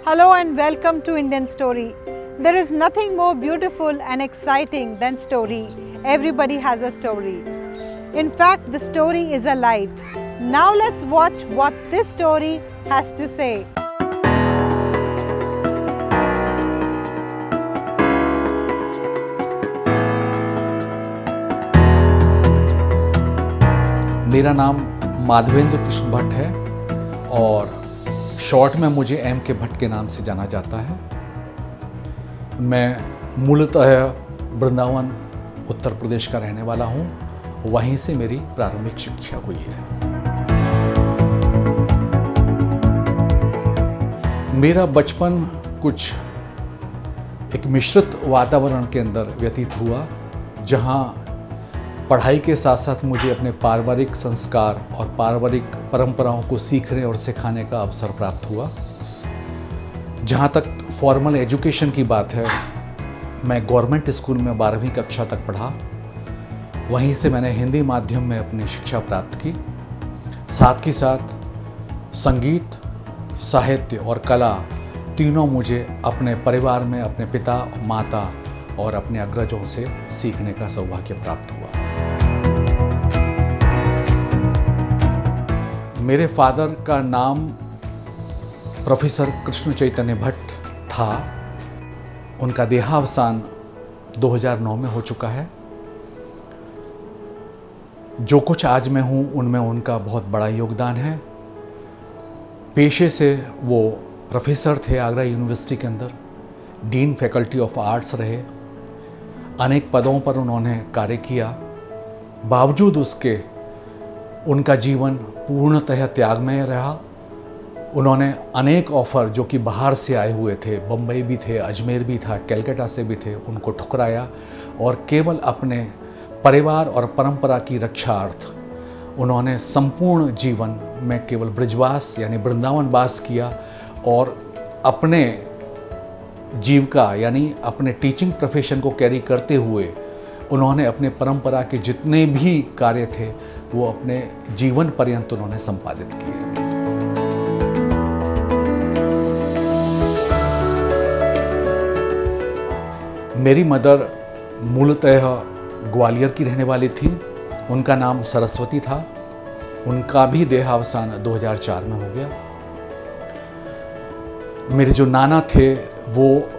Hello and welcome to Indian Story. There is nothing more beautiful and exciting than story. Everybody has a story. In fact, the story is a light. Now let's watch what this story has to say. मेरा नाम माधवेंद्र कृष्ण भट्ट है और short में मुझे M के भट्ट के नाम से जाना जाता है। मैं मूलतः वृंदावन उत्तर प्रदेश का रहने वाला हूँ। वहीं से मेरी प्रारंभिक शिक्षा हुई है। मेरा बचपन कुछ एक मिश्रित वातावरण के अंदर व्यतीत हुआ, जहाँ पढ़ाई के साथ साथ मुझे अपने पारिवारिक संस्कार और पारिवारिक परंपराओं को सीखने और सिखाने का अवसर प्राप्त हुआ। जहाँ तक फॉर्मल एजुकेशन की बात है, मैं गवर्नमेंट स्कूल में 12वीं कक्षा तक पढ़ा। वहीं से मैंने हिंदी माध्यम में अपनी शिक्षा प्राप्त की। साथ ही साथ संगीत, साहित्य और कला तीनों मुझे अपने परिवार में अपने पिता, माता और अपने अग्रजों से सीखने का सौभाग्य प्राप्त हुआ। मेरे फादर का नाम प्रोफेसर कृष्ण चैतन्य भट्ट था। उनका देहावसान 2009 में हो चुका है। जो कुछ आज मैं हूँ उनमें उनका बहुत बड़ा योगदान है। पेशे से वो प्रोफेसर थे आगरा यूनिवर्सिटी के अंदर, डीन फैकल्टी ऑफ आर्ट्स रहे। अनेक पदों पर उन्होंने कार्य किया। बावजूद उसके उनका जीवन पूर्णतः त्यागमय रहा। उन्होंने अनेक ऑफ़र जो कि बाहर से आए हुए थे, बम्बई भी थे, अजमेर भी था, कलकत्ता से भी थे, उनको ठुकराया और केवल अपने परिवार और परंपरा की रक्षार्थ उन्होंने संपूर्ण जीवन में केवल ब्रजवास यानी वृंदावन वास किया और अपने जीविका यानी अपने टीचिंग प्रोफेशन को कैरी करते हुए उन्होंने अपने परंपरा के जितने भी कार्य थे वो अपने जीवन पर्यंत उन्होंने संपादित किए। मेरी मदर मूलतः ग्वालियर की रहने वाली थी। उनका नाम सरस्वती था। उनका भी देहावसान 2004 में हो गया। मेरे जो नाना थे वो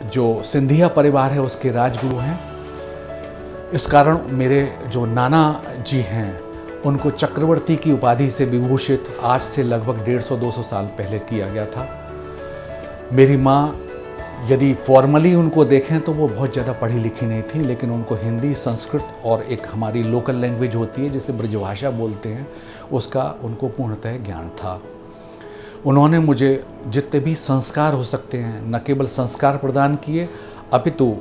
जो सिंधिया परिवार है उसके राजगुरु हैं। इस कारण मेरे जो नाना जी हैं उनको चक्रवर्ती की उपाधि से विभूषित आज से लगभग 150-200 साल पहले किया गया था। मेरी माँ यदि फॉर्मली उनको देखें तो वो बहुत ज़्यादा पढ़ी लिखी नहीं थी, लेकिन उनको हिंदी, संस्कृत और एक हमारी लोकल लैंग्वेज होती है जिसे ब्रजभाषा बोलते हैं, उसका उनको पूर्णतः ज्ञान था। उन्होंने मुझे जितने भी संस्कार हो सकते हैं न केवल संस्कार प्रदान किए, अपितु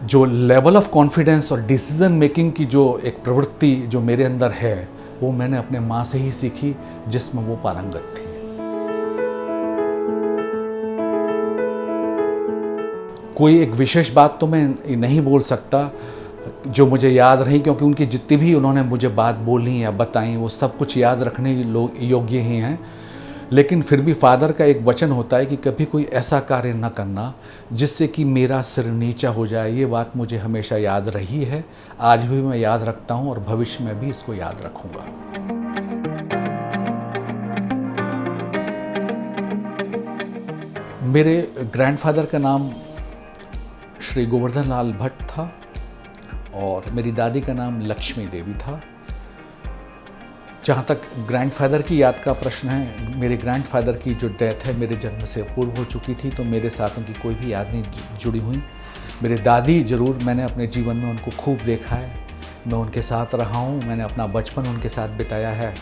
जो लेवल ऑफ कॉन्फिडेंस और डिसीजन मेकिंग की जो एक प्रवृत्ति जो मेरे अंदर है वो मैंने अपने माँ से ही सीखी, जिसमें वो पारंगत थी। कोई एक विशेष बात तो मैं नहीं बोल सकता जो मुझे याद रही, क्योंकि उनकी जितनी भी उन्होंने मुझे बात बोली या बताई वो सब कुछ याद रखने योग्य ही हैं। लेकिन फिर भी फादर का एक वचन होता है कि कभी कोई ऐसा कार्य न करना जिससे कि मेरा सिर नीचा हो जाए। ये बात मुझे हमेशा याद रही है, आज भी मैं याद रखता हूँ और भविष्य में भी इसको याद रखूँगा। मेरे ग्रैंडफादर का नाम श्री गोवर्धन लाल भट्ट था और मेरी दादी का नाम लक्ष्मी देवी था। जहाँ तक ग्रैंडफादर की याद का प्रश्न है, मेरे ग्रैंडफादर की जो डेथ है मेरे जन्म से पूर्व हो चुकी थी, तो मेरे साथ उनकी कोई भी याद नहीं जुड़ी हुई। मेरे दादी ज़रूर, मैंने अपने जीवन में उनको खूब देखा है, मैं उनके साथ रहा हूँ, मैंने अपना बचपन उनके साथ बिताया है।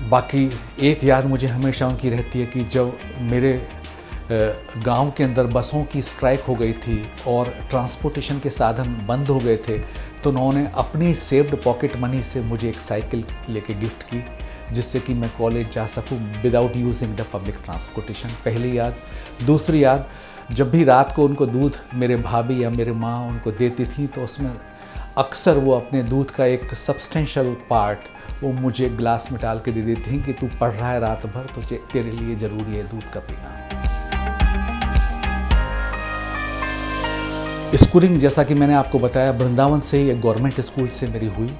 बाकी एक याद मुझे हमेशा उनकी रहती है कि जब मेरे गांव के अंदर बसों की स्ट्राइक हो गई थी और ट्रांसपोर्टेशन के साधन बंद हो गए थे, तो उन्होंने अपनी सेव्ड पॉकेट मनी से मुझे एक साइकिल लेके गिफ्ट की, जिससे कि मैं कॉलेज जा सकूं without using the public transportation. पहली याद। दूसरी याद, जब भी रात को उनको दूध मेरे भाभी या मेरे माँ उनको देती थी तो उसमें अक्सर वो अपने दूध का एक सब्सटेंशियल पार्ट वो मुझे ग्लास में डाल के दे देती थी कि तू पढ़ रहा है रात भर तो तेरे लिए ज़रूरी है दूध का पीना। स्कूलिंग जैसा कि मैंने आपको बताया वृंदावन से ही एक गवर्नमेंट स्कूल से मेरी हुई।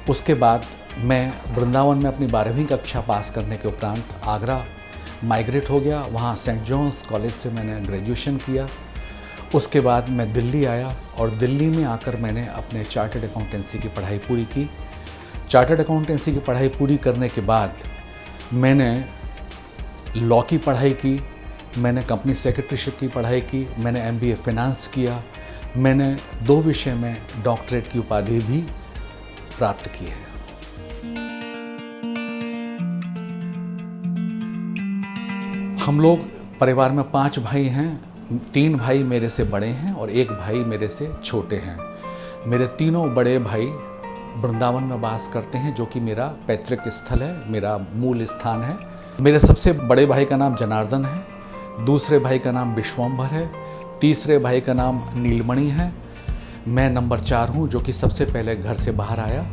उसके बाद मैं वृंदावन में अपनी 12वीं कक्षा पास करने के उपरांत आगरा माइग्रेट हो गया। वहाँ सेंट जॉन्स कॉलेज से मैंने ग्रेजुएशन किया। उसके बाद मैं दिल्ली आया और दिल्ली में आकर मैंने अपने चार्टर्ड अकाउंटेंसी की पढ़ाई पूरी की। चार्टर्ड अकाउंटेंसी की पढ़ाई पूरी करने के बाद मैंने लॉ की पढ़ाई की, मैंने कंपनी सेक्रेटरीशिप की पढ़ाई की, मैंने MBA फाइनेंस किया, मैंने 2 विषय में डॉक्टरेट की उपाधि भी प्राप्त की है। हम लोग परिवार में 5 भाई हैं। 3 भाई मेरे से बड़े हैं और 1 भाई मेरे से छोटे हैं। मेरे तीनों बड़े भाई वृंदावन में वास करते हैं, जो कि मेरा पैतृक स्थल है, मेरा मूल स्थान है। मेरे सबसे बड़े भाई का नाम जनार्दन है, दूसरे भाई का नाम विश्वम्भर है, तीसरे भाई का नाम नीलमणि है। मैं नंबर 4 हूँ, जो कि सबसे पहले घर से बाहर आया।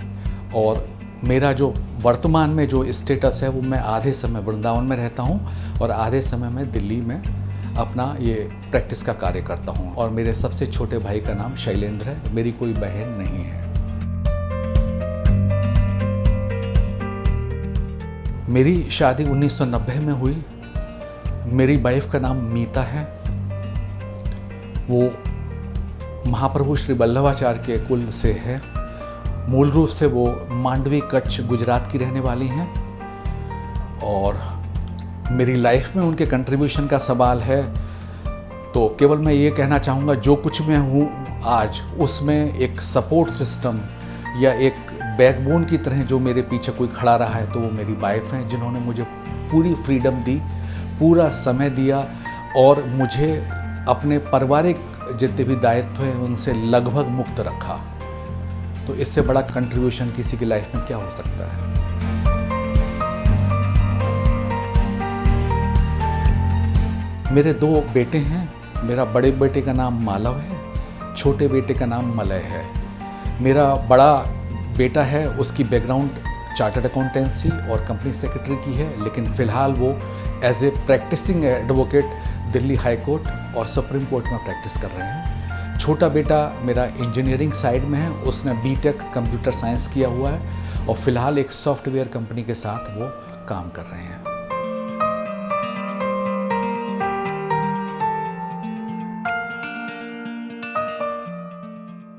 और मेरा जो वर्तमान में जो स्टेटस है वो मैं आधे समय वृंदावन में रहता हूँ और आधे समय मैं दिल्ली में अपना ये प्रैक्टिस का कार्य करता हूँ। और मेरे सबसे छोटे भाई का नाम शैलेंद्र है, मेरी कोई बहन नहीं है। मेरी शादी 1990 में हुई। मेरी वाइफ का नाम मीता है। वो महाप्रभु श्री वल्लभाचार्य के कुल से है। मूल रूप से वो मांडवी कच्छ गुजरात की रहने वाली हैं। और मेरी लाइफ में उनके कंट्रीब्यूशन का सवाल है तो केवल मैं ये कहना चाहूँगा, जो कुछ मैं हूँ आज उसमें एक सपोर्ट सिस्टम या एक बैकबोन की तरह जो मेरे पीछे कोई खड़ा रहा है तो वो मेरी वाइफ हैं, जिन्होंने मुझे पूरी फ्रीडम दी, पूरा समय दिया और मुझे अपने पारिवारिक जितने भी दायित्व हैं उनसे लगभग मुक्त रखा। तो इससे बड़ा कंट्रीब्यूशन किसी की लाइफ में क्या हो सकता है। मेरे 2 बेटे हैं। मेरा बड़े बेटे का नाम मालव है, छोटे बेटे का नाम मलय है। मेरा बड़ा बेटा है, उसकी बैकग्राउंड चार्टर्ड अकाउंटेंसी और कंपनी सेक्रेटरी की है, लेकिन फ़िलहाल वो as a practising advocate Delhi high court और सुप्रीम कोर्ट में प्रैक्टिस कर रहे हैं। छोटा बेटा मेरा इंजीनियरिंग साइड में है, उसने BTech कंप्यूटर साइंस किया हुआ है और फिलहाल एक सॉफ्टवेयर कंपनी के साथ वो काम कर रहे हैं।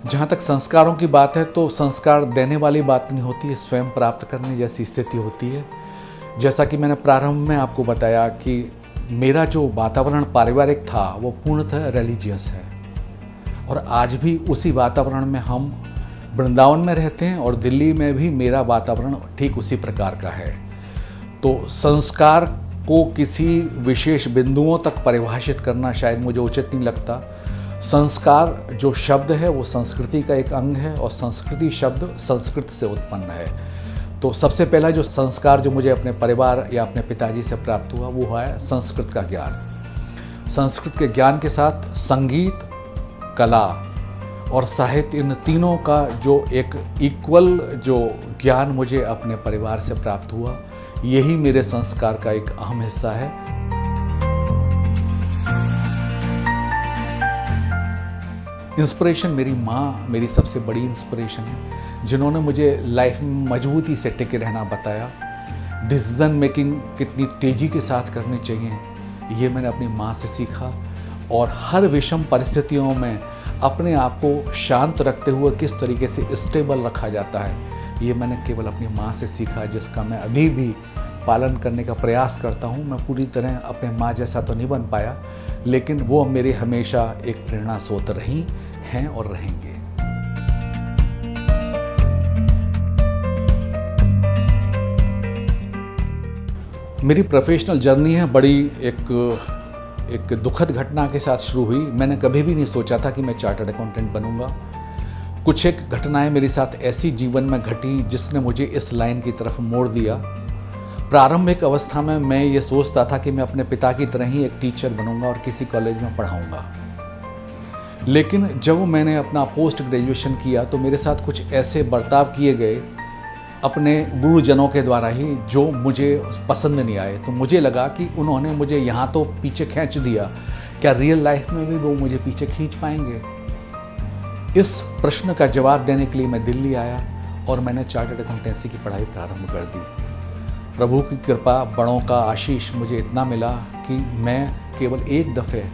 जहाँ तक संस्कारों की बात है तो संस्कार देने वाली बात नहीं होती है, स्वयं प्राप्त करने जैसी स्थिति होती है। जैसा कि मैंने प्रारंभ में आपको बताया कि मेरा जो वातावरण पारिवारिक था वो पूर्णतः रिलीजियस है और आज भी उसी वातावरण में हम वृंदावन में रहते हैं और दिल्ली में भी मेरा वातावरण ठीक उसी प्रकार का है। तो संस्कार को किसी विशेष बिंदुओं तक परिभाषित करना शायद मुझे उचित नहीं लगता। संस्कार जो शब्द है वो संस्कृति का एक अंग है और संस्कृति शब्द संस्कृत से उत्पन्न है। तो सबसे पहला जो संस्कार जो मुझे अपने परिवार या अपने पिताजी से प्राप्त हुआ वो है संस्कृत का ज्ञान। संस्कृत के ज्ञान के साथ संगीत, कला और साहित्य, इन तीनों का जो एक इक्वल जो ज्ञान मुझे अपने परिवार से प्राप्त हुआ, यही मेरे संस्कार का एक अहम हिस्सा है। इंस्पिरेशन मेरी माँ मेरी सबसे बड़ी इंस्पिरेशन है, जिन्होंने मुझे लाइफ में मजबूती से टिके रहना बताया। डिसीजन मेकिंग कितनी तेज़ी के साथ करनी चाहिए ये मैंने अपनी माँ से सीखा और हर विषम परिस्थितियों में अपने आप को शांत रखते हुए किस तरीके से स्टेबल रखा जाता है ये मैंने केवल अपनी माँ से सीखा, जिसका मैं अभी भी पालन करने का प्रयास करता हूँ। मैं पूरी तरह अपने माँ जैसा तो नहीं बन पाया, लेकिन वो मेरे हमेशा एक प्रेरणा स्रोत रही हैं और रहेंगे। मेरी प्रोफेशनल जर्नी है बड़ी एक दुखद घटना के साथ शुरू हुई। मैंने कभी भी नहीं सोचा था कि मैं चार्टर्ड अकाउंटेंट बनूंगा। कुछ एक घटनाएं मेरे साथ ऐसी जीवन में घटी जिसने मुझे इस लाइन की तरफ मोड़ दिया। प्रारंभिक अवस्था में मैं ये सोचता था कि मैं अपने पिता की तरह ही एक टीचर बनूंगा और किसी कॉलेज में पढ़ाऊंगा, लेकिन जब मैंने अपना पोस्ट ग्रेजुएशन किया तो मेरे साथ कुछ ऐसे बर्ताव किए गए अपने गुरुजनों के द्वारा ही जो मुझे पसंद नहीं आए। तो मुझे लगा कि उन्होंने मुझे यहाँ तो पीछे खींच दिया, क्या रियल लाइफ में भी वो मुझे पीछे खींच पाएंगे? इस प्रश्न का जवाब देने के लिए मैं दिल्ली आया और मैंने चार्टर्ड अकाउंटेंसी की पढ़ाई प्रारंभ कर दी। प्रभु की कृपा, बड़ों का आशीष मुझे इतना मिला कि मैं केवल एक दफ़े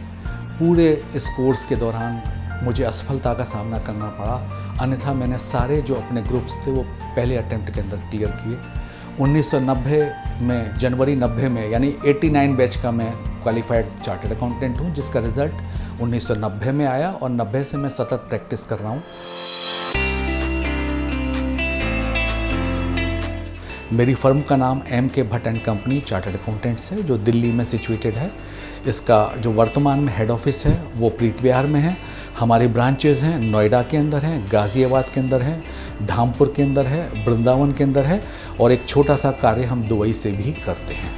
पूरे इस कोर्स के दौरान मुझे असफलता का सामना करना पड़ा, अन्यथा मैंने सारे जो अपने ग्रुप्स थे वो पहले अटेम्प्ट के अंदर क्लियर किए। 1990 में, जनवरी 90 में, यानी 89 बैच का मैं क्वालिफाइड चार्टर्ड अकाउंटेंट हूँ, जिसका रिज़ल्ट 1990 में आया और 90 से मैं सतत प्रैक्टिस कर रहा हूँ। मेरी फर्म का नाम M.K. Bhatt and company chartered accountants है, जो दिल्ली में सिचुएटेड है। इसका जो वर्तमान में हेड ऑफिस है वो प्रीत विहार में है। हमारी ब्रांचेज हैं नोएडा के अंदर हैं, गाज़ियाबाद के अंदर है, धामपुर के अंदर है, वृंदावन के अंदर है, और एक छोटा सा कार्य हम दुबई से भी करते हैं।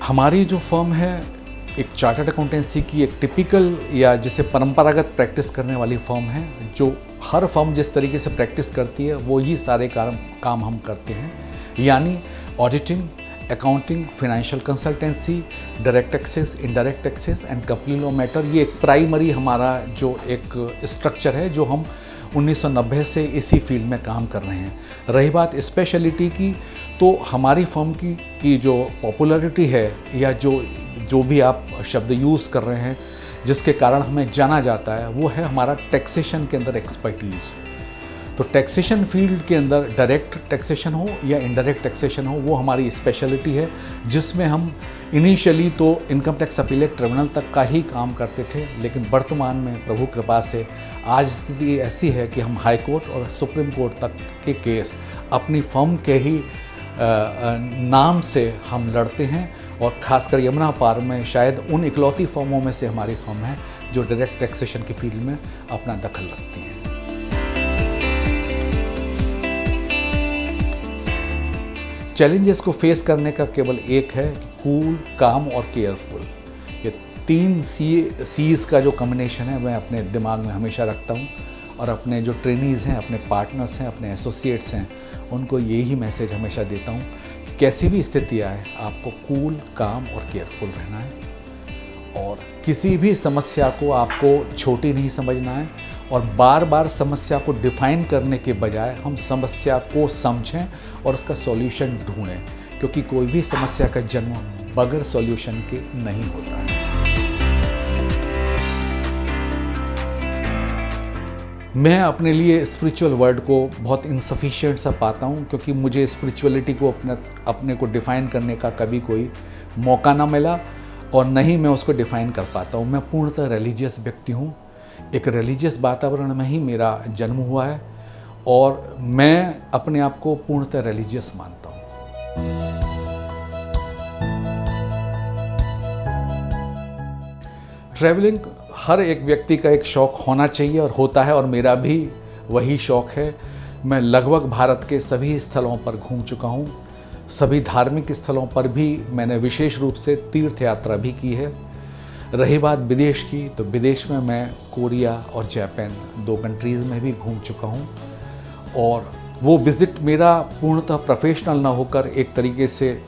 हमारी जो फर्म है एक चार्टर्ड अकाउंटेंसी की एक टिपिकल या जिसे परंपरागत प्रैक्टिस करने वाली फर्म है। जो हर फर्म जिस तरीके से प्रैक्टिस करती है वो ही सारे काम हम करते हैं, यानी auditing, accounting, financial consultancy, direct taxes, indirect taxes and company law matter. ये एक प्राइमरी हमारा जो एक स्ट्रक्चर है जो हम 1990 से इसी फील्ड में काम कर रहे हैं। रही बात स्पेशलिटी की, तो हमारी फर्म की जो पॉपुलैरिटी है या जो भी आप शब्द यूज़ कर रहे हैं जिसके कारण हमें जाना जाता है, वो है हमारा टैक्सेशन के अंदर एक्सपर्टीज़। तो टैक्सेशन फील्ड के अंदर डायरेक्ट टैक्सेशन हो या इनडायरेक्ट टैक्सेशन हो, वो हमारी स्पेशलिटी है, जिसमें हम इनिशियली तो इनकम टैक्स अपीलेट ट्रिब्यूनल तक का ही काम करते थे, लेकिन वर्तमान में प्रभु कृपा से आज स्थिति ऐसी है कि हम हाई कोर्ट और सुप्रीम कोर्ट तक के केस अपनी फर्म के ही नाम से हम लड़ते हैं, और ख़ासकर यमुना पार में शायद उन इकलौती फर्मों में से हमारी फर्म है जो डायरेक्ट टैक्सेशन की फील्ड में अपना दखल रखती है। चैलेंजेस को फेस करने का केवल एक है कि कूल, काम और केयरफुल। ये 3 सीज़ का जो कॉम्बिनेशन है मैं अपने दिमाग में हमेशा रखता हूँ, और अपने जो ट्रेनीज़ हैं, अपने पार्टनर्स हैं, अपने एसोसिएट्स हैं, उनको यही मैसेज हमेशा देता हूँ कि कैसी भी स्थिति आए आपको कूल, काम और केयरफुल रहना है, और किसी भी समस्या को आपको छोटी नहीं समझना है, और बार बार समस्या को डिफ़ाइन करने के बजाय हम समस्या को समझें और उसका सॉल्यूशन ढूंढें, क्योंकि कोई भी समस्या का जन्म बगैर सॉल्यूशन के नहीं होता है। मैं अपने लिए स्पिरिचुअल वर्ड को बहुत इनसफिशिएंट सा पाता हूँ, क्योंकि मुझे स्पिरिचुअलिटी को अपने को डिफ़ाइन करने का कभी कोई मौका ना मिला, और न ही मैं उसको डिफ़ाइन कर पाता हूँ। मैं पूर्णतः रिलीजियस व्यक्ति हूँ, एक रिलीजियस वातावरण में ही मेरा जन्म हुआ है, और मैं अपने आप को पूर्णतः रिलीजियस मानता हूँ। ट्रैवलिंग हर एक व्यक्ति का एक शौक़ होना चाहिए और होता है, और मेरा भी वही शौक़ है। मैं लगभग भारत के सभी स्थलों पर घूम चुका हूँ। सभी धार्मिक स्थलों पर भी मैंने विशेष रूप से तीर्थ यात्रा भी की है। रही बात विदेश की, तो विदेश में मैं कोरिया और जापान 2 कंट्रीज़ में भी घूम चुका हूँ, और वो विज़िट मेरा पूर्णतः प्रोफेशनल ना होकर एक तरीके से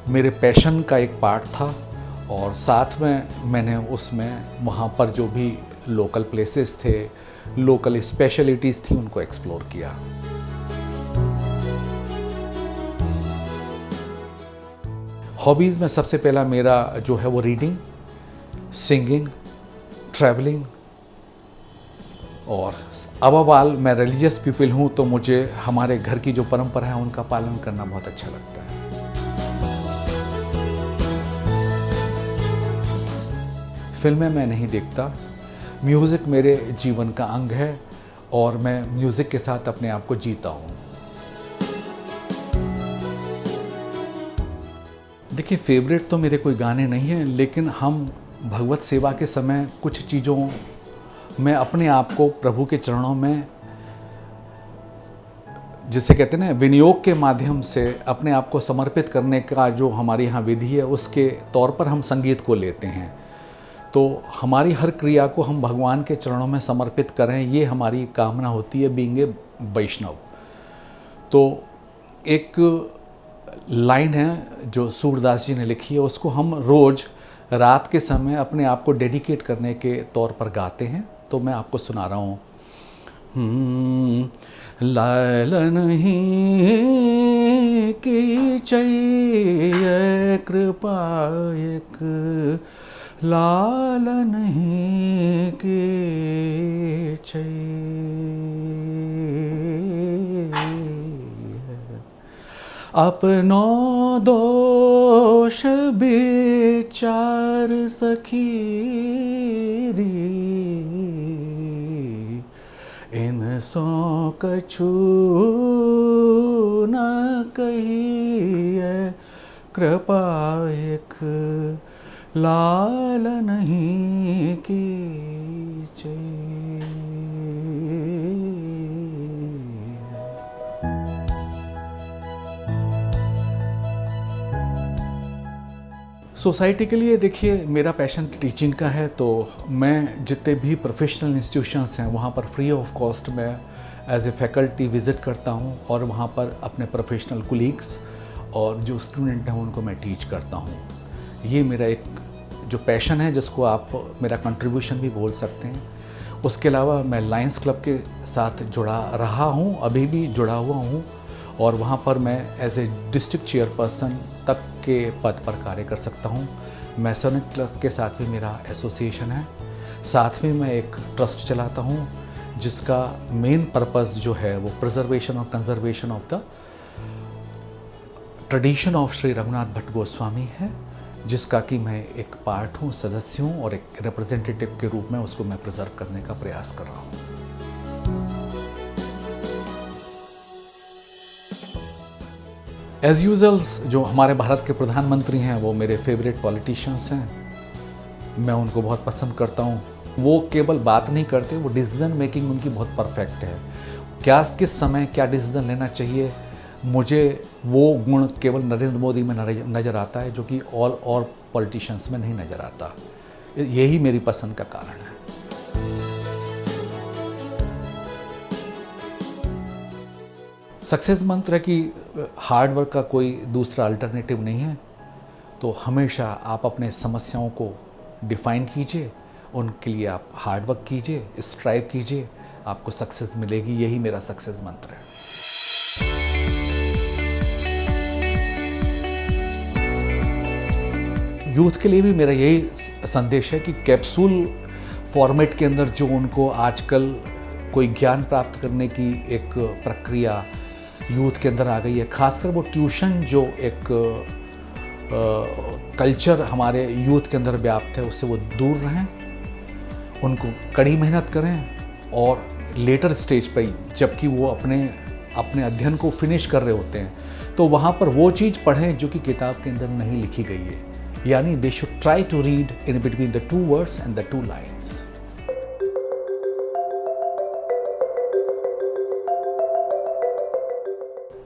मेरे पैशन का एक पार्ट था, और साथ में मैंने उसमें वहाँ पर जो भी लोकल प्लेसेस थे, लोकल स्पेशलिटीज़ थी, उनको एक्सप्लोर किया। हॉबीज़ में सबसे पहला मेरा जो है वो रीडिंग, सिंगिंग, ट्रैवलिंग, और अबाल मैं रिलीजियस पीपल हूँ, तो मुझे हमारे घर की जो परंपरा है उनका पालन करना बहुत अच्छा लगता है। फिल्में मैं नहीं देखता, म्यूज़िक मेरे जीवन का अंग है, और मैं म्यूज़िक के साथ अपने आप को जीता हूँ। देखिए, फेवरेट तो मेरे कोई गाने नहीं हैं, लेकिन हम भगवत सेवा के समय कुछ चीज़ों में अपने आप को प्रभु के चरणों में जिसे कहते हैं ना विनियोग के माध्यम से अपने आप को समर्पित करने का जो हमारे यहाँ विधि है, उसके तौर पर हम संगीत को लेते हैं। तो हमारी हर क्रिया को हम भगवान के चरणों में समर्पित करें, ये हमारी कामना होती है बीइंग ए वैष्णव। तो एक लाइन है जो सूरदास जी ने लिखी है, उसको हम रोज़ रात के समय अपने आप को डेडिकेट करने के तौर पर गाते हैं। तो मैं आपको सुना रहा हूँ। लाल नहीं की चाहिए कृपा एक, लाल नहीं की चाहिए, अपनों दोष विचार सखी री, इन सो कछु न कहिए कृपा एक, लाल नहीं की चाहिए। सोसाइटी के लिए देखिए, मेरा पैशन टीचिंग का है, तो मैं जितने भी प्रोफेशनल इंस्टीट्यूशंस हैं वहाँ पर फ्री ऑफ कॉस्ट में एज ए फैकल्टी विज़िट करता हूँ और वहाँ पर अपने प्रोफेशनल कोलीग्स और जो स्टूडेंट हैं उनको मैं टीच करता हूँ। ये मेरा एक जो पैशन है, जिसको आप मेरा कंट्रीब्यूशन भी बोल सकते हैं। उसके अलावा मैं लायंस क्लब के साथ जुड़ा रहा हूँ, अभी भी जुड़ा हुआ हूँ, और वहाँ पर मैं एज ए डिस्ट्रिक्ट चेयरपर्सन तक के पद पर कार्य कर सकता हूँ। मैसोनिक क्लब के साथ भी मेरा एसोसिएशन है। साथ में मैं एक ट्रस्ट चलाता हूँ जिसका मेन पर्पस जो है वो प्रिजर्वेशन और conservation of the tradition of Shri Raghunath Bhatt Goswami है, जिसका कि मैं एक पार्ट हूँ, सदस्य हूँ, और एक रिप्रेजेंटेटिव के रूप में उसको मैं प्रिजर्व करने का प्रयास कर रहा हूँ। एज यूजल जो हमारे भारत के प्रधानमंत्री हैं वो मेरे फेवरेट पॉलिटिशियंस हैं। मैं उनको बहुत पसंद करता हूँ। वो केवल बात नहीं करते, वो डिसीजन मेकिंग उनकी बहुत परफेक्ट है। क्या किस समय क्या डिसीजन लेना चाहिए, मुझे वो गुण केवल नरेंद्र मोदी में नज़र आता है, जो कि और पॉलिटिशियंस में नहीं नज़र आता। यही मेरी पसंद का कारण है। सक्सेस मंत्र है कि हार्ड वर्क का कोई दूसरा अल्टरनेटिव नहीं है। तो हमेशा आप अपने समस्याओं को डिफाइन कीजिए, उनके लिए आप हार्ड वर्क कीजिए, स्ट्राइव कीजिए, आपको सक्सेस मिलेगी। यही मेरा सक्सेस मंत्र है। यूथ के लिए भी मेरा यही संदेश है कि कैप्सूल फॉर्मेट के अंदर जो उनको आजकल कोई ज्ञान प्राप्त करने की एक प्रक्रिया यूथ के अंदर आ गई है, खासकर वो ट्यूशन जो एक कल्चर हमारे यूथ के अंदर व्याप्त है, उससे वो दूर रहें, उनको कड़ी मेहनत करें, और लेटर स्टेज पे जबकि वो अपने अध्ययन को फिनिश कर रहे होते हैं, तो वहाँ पर वो चीज़ पढ़ें जो कि किताब के अंदर नहीं लिखी गई है। यानी they should try to read in between the 2 words and the 2 lines.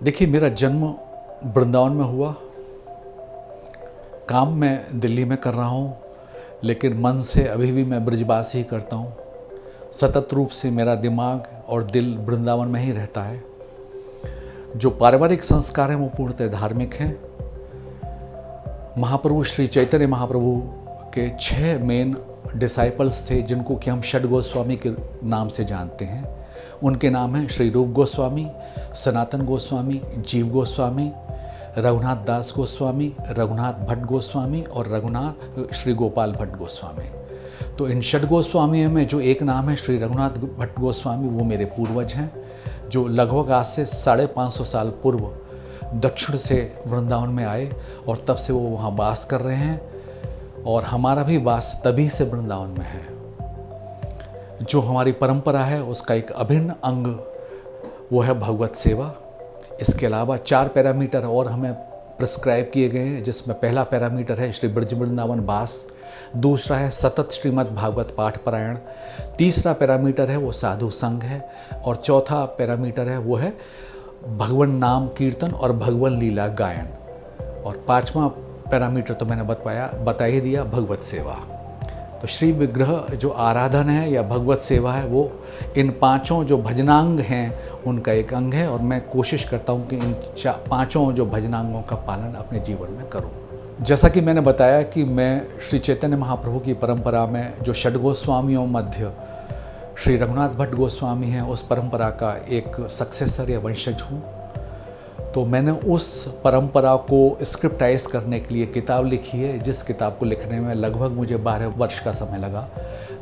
देखिए, मेरा जन्म वृंदावन में हुआ। काम मैं दिल्ली में कर रहा हूँ, लेकिन मन से अभी भी मैं ब्रजवास ही करता हूँ। सतत रूप से मेरा दिमाग और दिल वृंदावन में ही रहता है। जो पारिवारिक संस्कार हैं वो पूर्णतः धार्मिक हैं। महाप्रभु श्री चैतन्य महाप्रभु के 6 मेन डिसाइपल्स थे, जिनको कि हम षड गोस्वामी के नाम से जानते हैं। उनके नाम हैं श्री रूप गोस्वामी, सनातन गोस्वामी, जीव गोस्वामी, रघुनाथ दास गोस्वामी, रघुनाथ भट्ट गोस्वामी और रघुनाथ श्री गोपाल भट्ट गोस्वामी। तो इन षड गोस्वामियों में जो एक नाम है श्री रघुनाथ भट्ट गोस्वामी, वो मेरे पूर्वज हैं, जो लगभग आज से 550 साल पूर्व दक्षिण से वृंदावन में आए और तब से वो वहाँ वास कर रहे हैं। और हमारा भी वास तभी से वृंदावन में है। जो हमारी परंपरा है उसका एक अभिन्न अंग वो है भगवत सेवा। इसके अलावा 4 पैरामीटर और हमें प्रिस्क्राइब किए गए हैं, जिसमें पहला पैरामीटर है श्री ब्रज वृंदावन वास, दूसरा है सतत श्रीमद् भागवत पाठ पारायण, तीसरा पैरामीटर है वो साधु संघ है, और चौथा पैरामीटर है वो है भगवन नाम कीर्तन और भगवन लीला गायन, और 5वां पैरामीटर तो मैंने बता ही दिया, भगवत सेवा। तो श्री विग्रह जो आराधन है या भगवत सेवा है, वो इन 5 जो भजनांग हैं उनका एक अंग है, और मैं कोशिश करता हूँ कि इन 5 जो भजनांगों का पालन अपने जीवन में करूँ। जैसा कि मैंने बताया कि मैं श्री चैतन्य महाप्रभु की परंपरा में जो षड गोस्वामियों मध्य श्री रघुनाथ भट्ट गोस्वामी हैं, उस परंपरा का एक सक्सेसर या वंशज हूँ। तो मैंने उस परंपरा को स्क्रिप्टाइज करने के लिए किताब लिखी है, जिस किताब को लिखने में लगभग मुझे 12 वर्ष का समय लगा।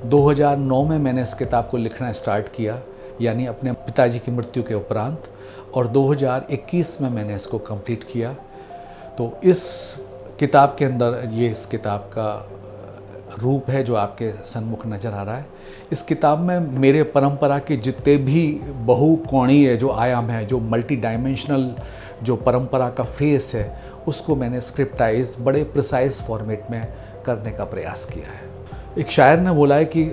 2009 में मैंने इस किताब को लिखना स्टार्ट किया, यानी अपने पिताजी की मृत्यु के उपरांत, और 2021 में मैंने इसको कंप्लीट किया। तो इस किताब के अंदर ये इस किताब का रूप है जो आपके सन्मुख नज़र आ रहा है। इस किताब में मेरे परंपरा के जितने भी बहुकोणीय जो आयाम है, जो मल्टी डायमेंशनल जो परंपरा का फेस है, उसको मैंने स्क्रिप्टाइज बड़े प्रिसाइज फॉर्मेट में करने का प्रयास किया है। एक शायर ने बोला है कि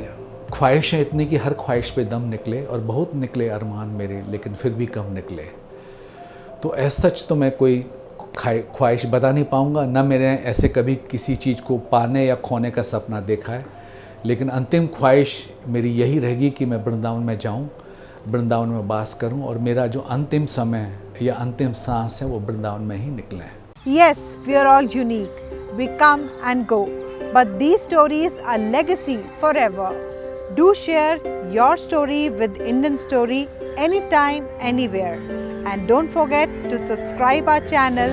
ख्वाहिशें इतनी कि हर ख्वाहिश पे दम निकले, और बहुत निकले अरमान मेरे, लेकिन फिर भी कम निकले। तो ऐसा सच तो मैं कोई ख्वाहिश बता नहीं पाऊँगा, न मैंने ऐसे कभी किसी चीज़ को पाने या खोने का सपना देखा है, लेकिन अंतिम ख्वाहिश मेरी यही रहेगी कि मैं वृंदावन में जाऊँ, वृंदावन में वास करूँ, और मेरा जो अंतिम समय या अंतिम सांस है वो वृंदावन में ही निकले। Yes, we are all unique. We come and go, but these stories are legacy forever. Do share your story with Indian Story anytime, anywhere. And don't forget to subscribe our channel